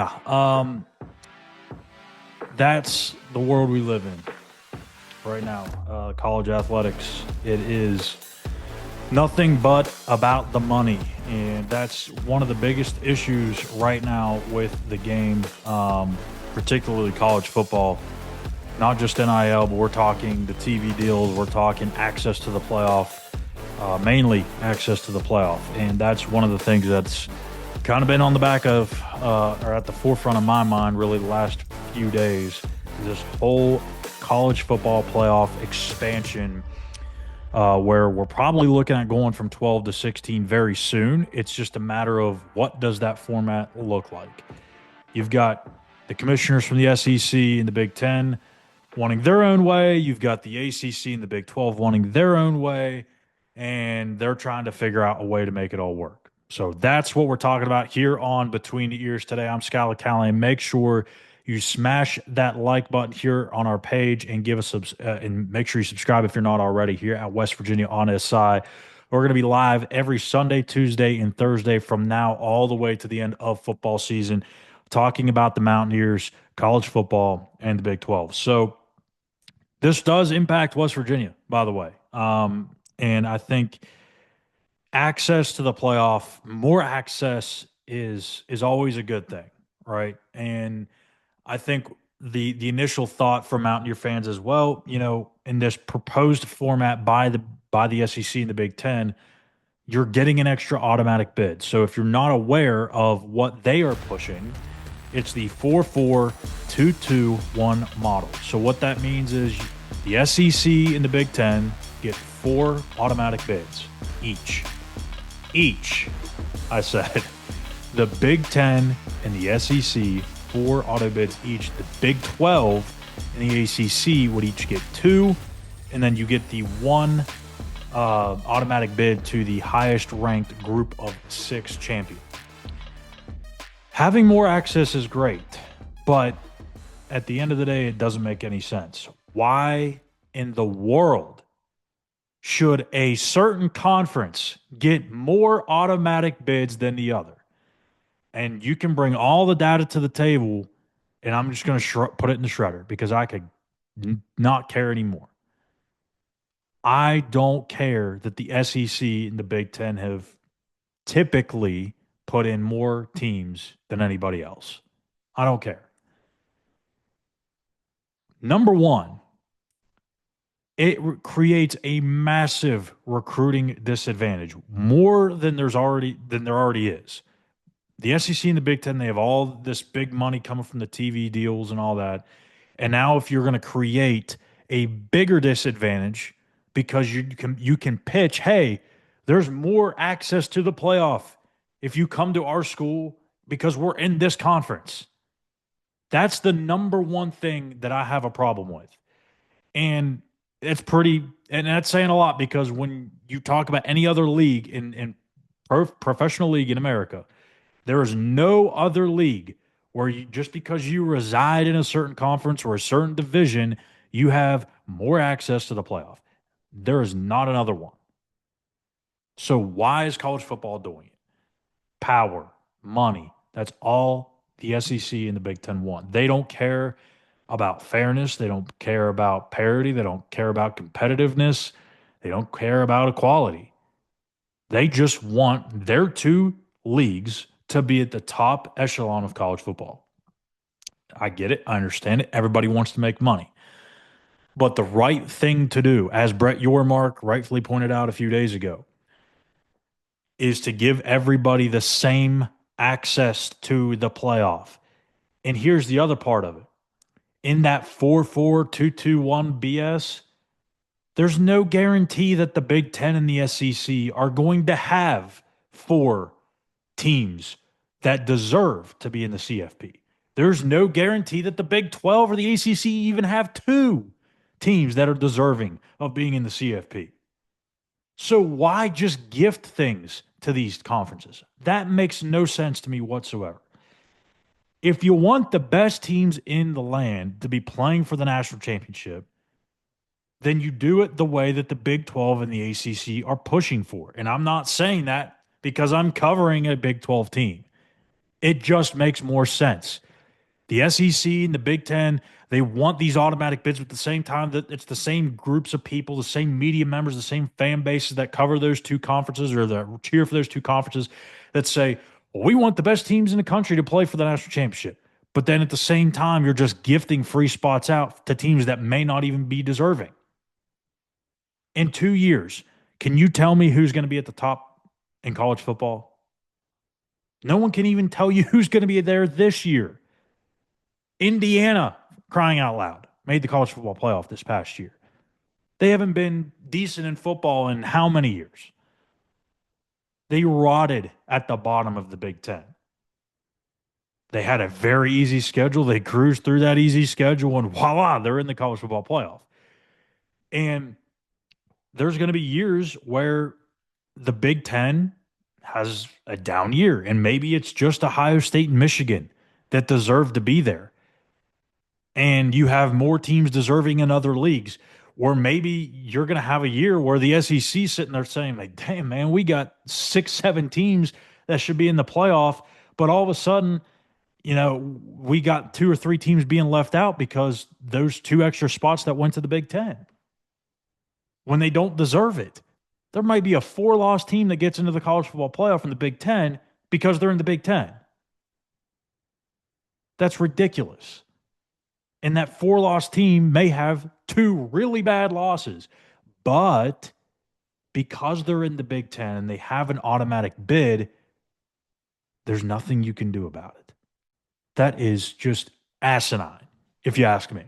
Yeah, that's the world we live in right now. College athletics. It is nothing but about the money, and that's one of the biggest issues right now with the game, particularly college football. Not just NIL, but we're talking the TV deals. We're talking access to the playoff, mainly access to the playoff, and that's one of the things that's kind of been on the back of, or at the forefront of my mind, really the last few days. This whole college football playoff expansion, where we're probably looking at going from 12 to 16 very soon. It's just a matter of what does that format look like. You've got the commissioners from the SEC and the Big Ten wanting their own way. You've got the ACC and the Big 12 wanting their own way, and they're trying to figure out a way to make it all work. So that's what we're talking about here on Between the Ears today. I'm Skylar Callahan. Make sure you smash that like button here on our page and give us and make sure you subscribe if you're not already here at West Virginia on SI. We're going to be live every Sunday, Tuesday, and Thursday from now all the way to the end of football season, talking about the Mountaineers, college football, and the Big 12. So this does impact West Virginia, by the way. And I think access to the playoff, more access is always a good thing, right? And I think the initial thought from Mountaineer fans as well, in this proposed format by the SEC and the Big Ten, you're getting an extra automatic bid. So if you're not aware of what they are pushing, it's the 4-4-2-2-1 model. So what that means is the SEC and the Big Ten get 4 automatic bids each. I said. The Big Ten and the SEC, 4 auto bids each. The Big 12 and the ACC would each get 2, and then you get the 1 automatic bid to the highest ranked group of 6 champion. Having more access is great, but at the end of the day, it doesn't make any sense. Why in the world should a certain conference get more automatic bids than the other? And you can bring all the data to the table, and I'm just going to put it in the shredder because I could not care anymore. I don't care that the SEC and the Big Ten have typically put in more teams than anybody else. I don't care. Number one, it creates a massive recruiting disadvantage, more than there already is. The SEC and the Big Ten, they have all this big money coming from the TV deals and all that. And now if you're going to create a bigger disadvantage because you can pitch, hey, there's more access to the playoff if you come to our school because we're in this conference. That's the number one thing that I have a problem with. And and that's saying a lot because when you talk about any other league in professional league in America, there is no other league where just because you reside in a certain conference or a certain division, you have more access to the playoff. There is not another one. So why is college football doing it? Power, money. That's all the SEC and the Big Ten want. They don't care about fairness. They don't care about parity. They don't care about competitiveness. They don't care about equality. They just want their 2 leagues to be at the top echelon of college football. I get it. I understand it. Everybody wants to make money. But the right thing to do, as Brett Yormark rightfully pointed out a few days ago, is to give everybody the same access to the playoff. And here's the other part of it. In that 4-4-2-2-1 BS, there's no guarantee that the Big Ten and the SEC are going to have 4 teams that deserve to be in the CFP. There's no guarantee that the Big 12 or the ACC even have 2 teams that are deserving of being in the CFP. So why just gift things to these conferences? That makes no sense to me whatsoever. If you want the best teams in the land to be playing for the national championship, then you do it the way that the Big 12 and the ACC are pushing for. And I'm not saying that because I'm covering a Big 12 team. It just makes more sense. The SEC and the Big Ten, they want these automatic bids, but at the same time, that it's the same groups of people, the same media members, the same fan bases that cover those two conferences or that cheer for those two conferences that say, well, we want the best teams in the country to play for the national championship. But then at the same time, you're just gifting free spots out to teams that may not even be deserving. In 2 years, can you tell me who's going to be at the top in college football? No one can even tell you who's going to be there this year. Indiana, crying out loud, made the college football playoff this past year. They haven't been decent in football in how many years? They rotted at the bottom of the Big Ten. They had a very easy schedule. They cruised through that easy schedule, and voila, they're in the college football playoff. And there's going to be years where the Big Ten has a down year, and maybe it's just Ohio State and Michigan that deserve to be there. And you have more teams deserving in other leagues. Or maybe you're going to have a year where the SEC sitting there saying, like, damn, man, we got 6, 7 teams that should be in the playoff. But all of a sudden, we got 2 or 3 teams being left out because those 2 extra spots that went to the Big Ten when they don't deserve it. There might be a 4-loss team that gets into the college football playoff in the Big Ten because they're in the Big Ten. That's ridiculous. And that 4-loss team may have 2 really bad losses. But because they're in the Big Ten and they have an automatic bid, there's nothing you can do about it. That is just asinine, if you ask me.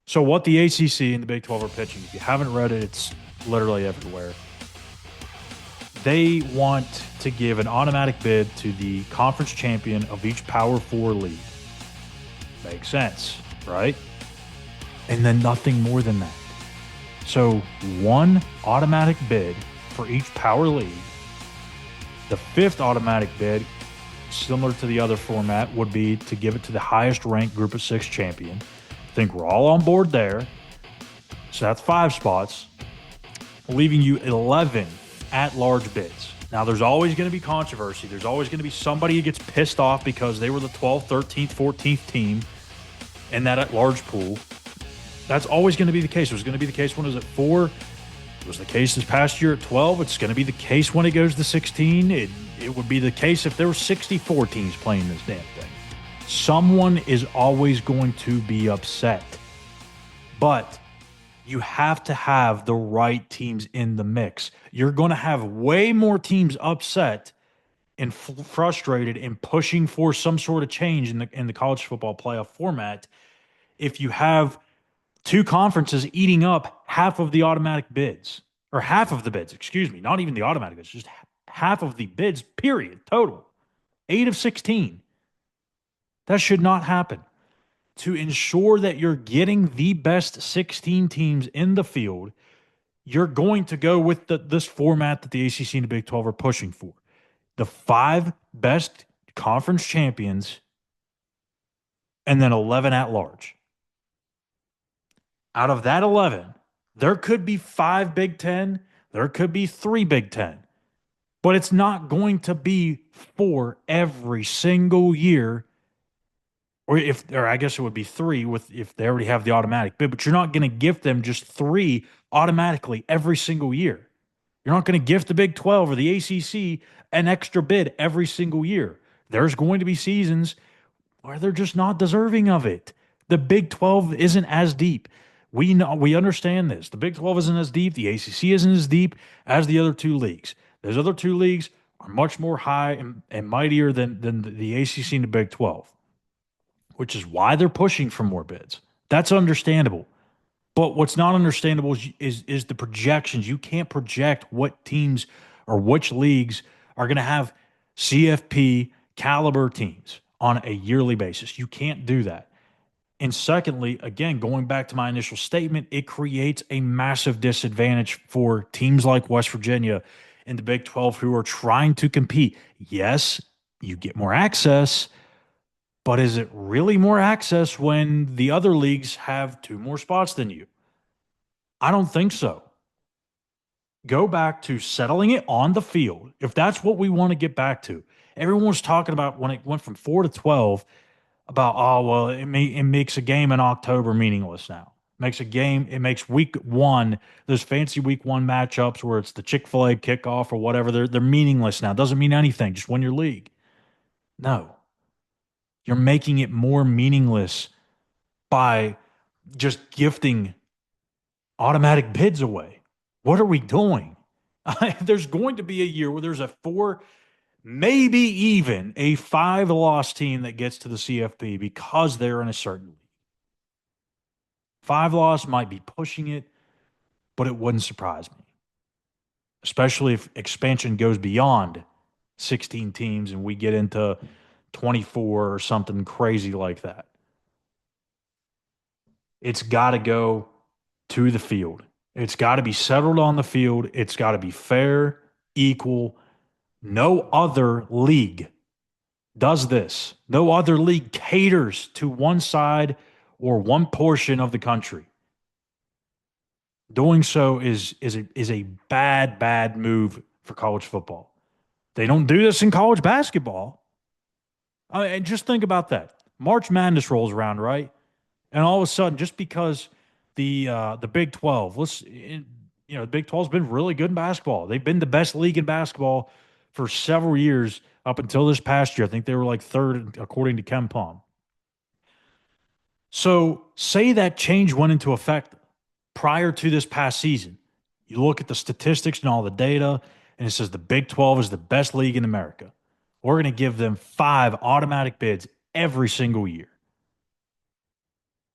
So what the ACC and the Big 12 are pitching, if you haven't read it, it's literally everywhere. They want to give an automatic bid to the conference champion of each Power 4 league. Makes sense, right? And then nothing more than that. So 1 automatic bid for each Power League. The 5th automatic bid, similar to the other format, would be to give it to the highest ranked Group of 6 champion. I think we're all on board there. So that's 5 spots, leaving you 11 at-large bids. Now, there's always going to be controversy. There's always going to be somebody who gets pissed off because they were the 12th, 13th, 14th team in that at-large pool. That's always going to be the case. It was going to be the case when it was at 4. It was the case this past year at 12. It's going to be the case when it goes to 16. It would be the case if there were 64 teams playing this damn thing. Someone is always going to be upset. But you have to have the right teams in the mix. You're going to have way more teams upset and frustrated and pushing for some sort of change in the college football playoff format if you have 2 conferences eating up half of the automatic bids, or half of the bids, excuse me, not even the automatic bids, just half of the bids, period, total. 8 of 16. That should not happen. To ensure that you're getting the best 16 teams in the field, you're going to go with this format that the ACC and the Big 12 are pushing for. The 5 best conference champions and then 11 at large. Out of that 11, there could be 5 Big 10, there could be 3 Big 10, but it's not going to be 4 every single year. Or I guess it would be 3 if they already have the automatic bid, but you're not going to gift them just 3 automatically every single year. You're not going to gift the Big 12 or the ACC an extra bid every single year. There's going to be seasons where they're just not deserving of it. The Big 12 isn't as deep. We understand this. The Big 12 isn't as deep. The ACC isn't as deep as the other 2 leagues. Those other 2 leagues are much more high and mightier than the ACC and the Big 12. Which is why they're pushing for more bids. That's understandable. But what's not understandable is the projections. You can't project what teams or which leagues are going to have CFP caliber teams on a yearly basis. You can't do that. And secondly, again, going back to my initial statement, it creates a massive disadvantage for teams like West Virginia and the Big 12 who are trying to compete. Yes, you get more access, but is it really more access when the other leagues have 2 more spots than you? I don't think so. Go back to settling it on the field. If that's what we want to get back to, Everyone was talking about when it went from 4 to 12 about, oh, well, it makes a game in October meaningless now. It makes week one, those fancy week one matchups where it's the Chick-fil-A kickoff or whatever, they're meaningless now. It doesn't mean anything. Just win your league. No, you're making it more meaningless by just gifting automatic bids away. What are we doing? There's going to be a year where there's a four, maybe even a five-loss team that gets to the CFP because they're in a certain league. Five-loss might be pushing it, but it wouldn't surprise me, especially if expansion goes beyond 16 teams and we get into 24 or something crazy like that. It's got to go to the field. It's got to be settled on the field. It's got to be fair, equal. No other league does this. No other league caters to one side or one portion of the country. Doing so is a bad move for college football. They don't do this in college basketball. And just think about that. March Madness rolls around, right? And all of a sudden, just because the Big 12, the Big 12's been really good in basketball. They've been the best league in basketball for several years up until this past year. I think they were like third according to Ken Palm. So say that change went into effect prior to this past season. You look at the statistics and all the data, and it says the Big 12 is the best league in America. We're going to give them 5 automatic bids every single year.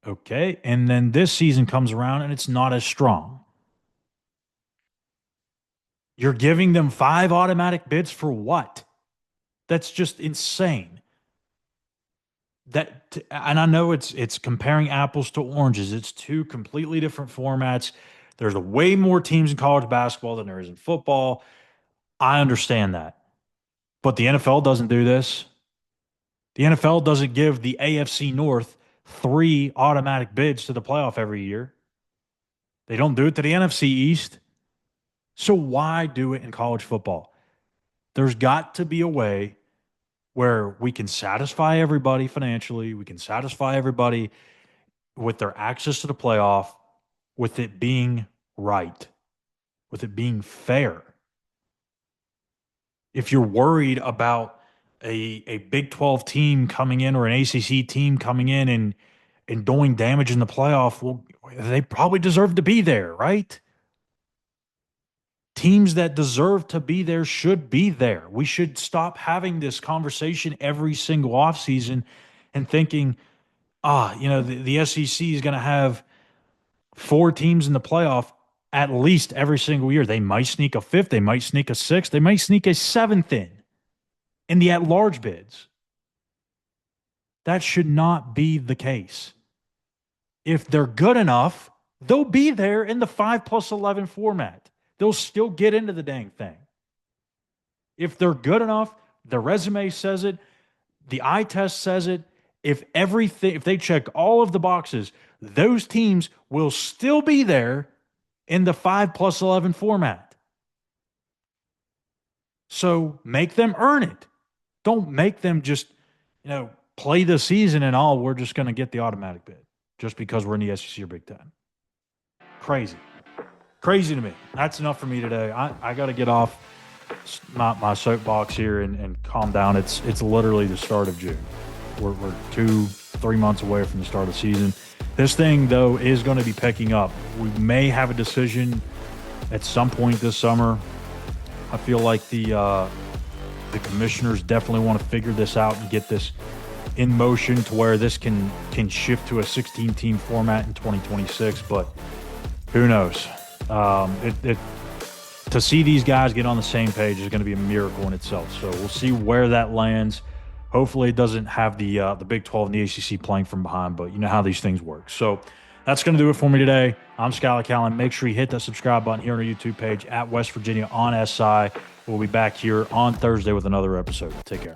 Okay. And then this season comes around and it's not as strong. You're giving them 5 automatic bids for what? That's just insane. And I know it's comparing apples to oranges. It's two completely different formats. There's way more teams in college basketball than there is in football. I understand that. But the NFL doesn't do this. The NFL doesn't give the AFC North 3 automatic bids to the playoff every year. They don't do it to the NFC East. So why do it in college football? There's got to be a way where we can satisfy everybody financially. We can satisfy everybody with their access to the playoff, with it being right, with it being fair. If you're worried about a Big 12 team coming in or an ACC team coming in and doing damage in the playoff, well, they probably deserve to be there, right? Teams that deserve to be there should be there. We should stop having this conversation every single offseason and thinking, the SEC is going to have 4 teams in the playoff at least every single year. They might sneak a 5th. They might sneak a 6th. They might sneak a 7th in the at-large bids. That should not be the case. If they're good enough, they'll be there in the 5+11 format. They'll still get into the dang thing. If they're good enough, the resume says it, the eye test says it, if they check all of the boxes, those teams will still be there in the 5+11 format. So make them earn it. Don't make them just, play the season and we're just going to get the automatic bid just because we're in the SEC or Big Ten. Crazy to me. That's enough for me today. I got to get off my soapbox here and calm down. It's literally the start of June. We're 2-3 months away from the start of the season. This thing, though, is going to be picking up. We may have a decision at some point this summer. I feel like the commissioners definitely want to figure this out and get this in motion to where this can shift to a 16-team format in 2026, but who knows? To see these guys get on the same page is going to be a miracle in itself. So we'll see where that lands. Hopefully it doesn't have the Big 12 and the ACC playing from behind, but you know how these things work. So that's going to do it for me today. I'm Skylar Callan. Make sure you hit that subscribe button here on our YouTube page at West Virginia on SI. We'll be back here on Thursday with another episode. Take care.